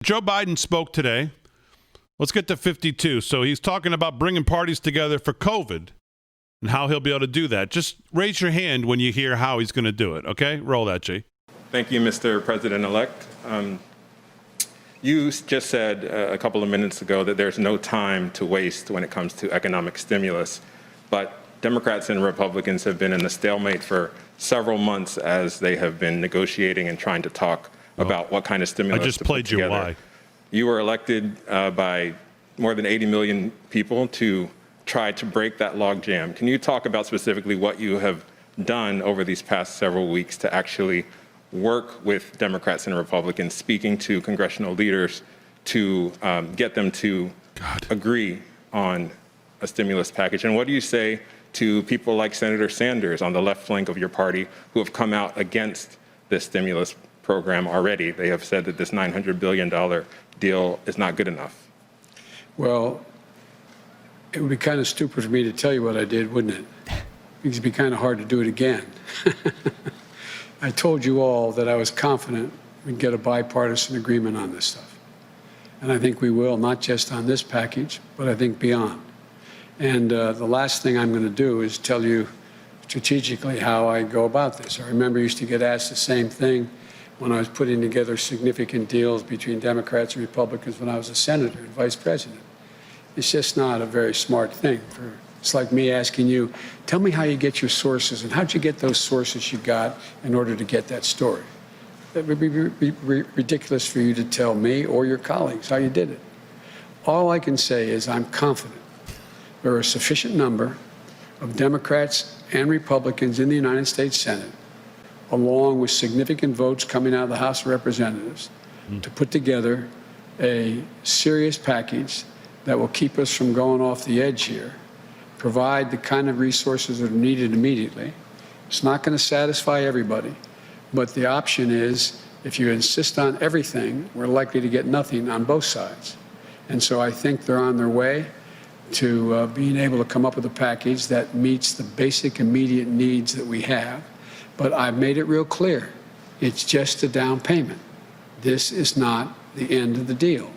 Joe Biden spoke today. Let's get to 52. So he's talking about bringing parties together for COVID and how he'll be able to do that. Just raise your hand when you hear how he's going to do it, okay? Roll that, G. Thank you, Mr. President-elect. You just said a couple of minutes ago that there's no time to waste when it comes to economic stimulus, but Democrats and Republicans have been in a stalemate for several months as they have been negotiating and trying to talk about what kind of stimulus I just to played put you together. why. You were elected by more than 80 million people to try to break that logjam. Can you talk about specifically what you have done over these past several weeks to actually work with Democrats and Republicans, speaking to congressional leaders to get them to agree on a stimulus package? And what do you say to people like Senator Sanders on the left flank of your party who have come out against this stimulus program already? They have said that this $900 billion deal is not good enough. Well, it would be kind of stupid for me to tell you what I did, wouldn't it? Because it'd be kind of hard to do it again. I told you all that I was confident we'd get a bipartisan agreement on this stuff. And I think we will, not just on this package, but I think beyond. And the last thing I'm going to do is tell you strategically how I go about this. I remember I used to get asked the same thing when I was putting together significant deals between Democrats and Republicans when I was a senator and vice president. It's just not a very smart thing. It's like me asking you, tell me how you get your sources and how'd you get those sources you got in order to get that story. It would be ridiculous for you to tell me or your colleagues how you did it. All I can say is I'm confident there are a sufficient number of Democrats and Republicans in the United States Senate, along with significant votes coming out of the House of Representatives, to put together a serious package that will keep us from going off the edge here, provide the kind of resources that are needed immediately. It's not going to satisfy everybody, but the option is if you insist on everything, we're likely to get nothing on both sides. And so I think they're on their way to being able to come up with a package that meets the basic immediate needs that we have. But I've made it real clear. It's just a down payment. This is not the end of the deal.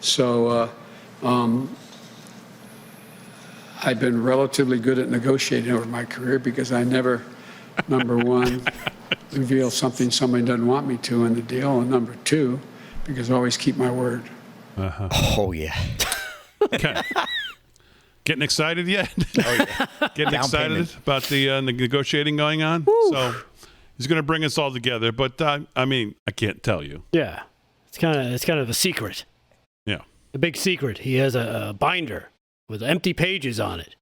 So I've been relatively good at negotiating over my career because I never, number one, reveal something somebody doesn't want me to in the deal, and number two, because I always keep my word. Uh-huh. Oh, yeah. Okay. Getting excited yet? Oh, yeah. Getting Down excited payment. about the negotiating going on? Woo. So he's going to bring us all together, but I mean, I can't tell you. Yeah, it's kind of a secret. Yeah. A big secret. He has a binder with empty pages on it.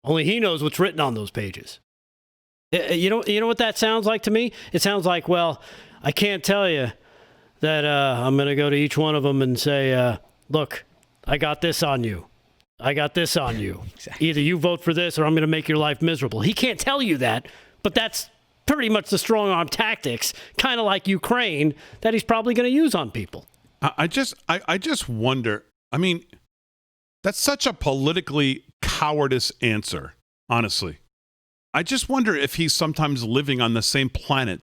Only he knows what's written on those pages. You know what that sounds like to me? It sounds like, well, I can't tell you that I'm going to go to each one of them and say, look, I got this on you. I got this on you. Exactly. Either you vote for this or I'm going to make your life miserable. He can't tell you that, but that's pretty much the strong arm tactics, kind of like Ukraine, that he's probably going to use on people. I just wonder. I mean, that's such a politically cowardice answer, honestly. I just wonder if he's sometimes living on the same planet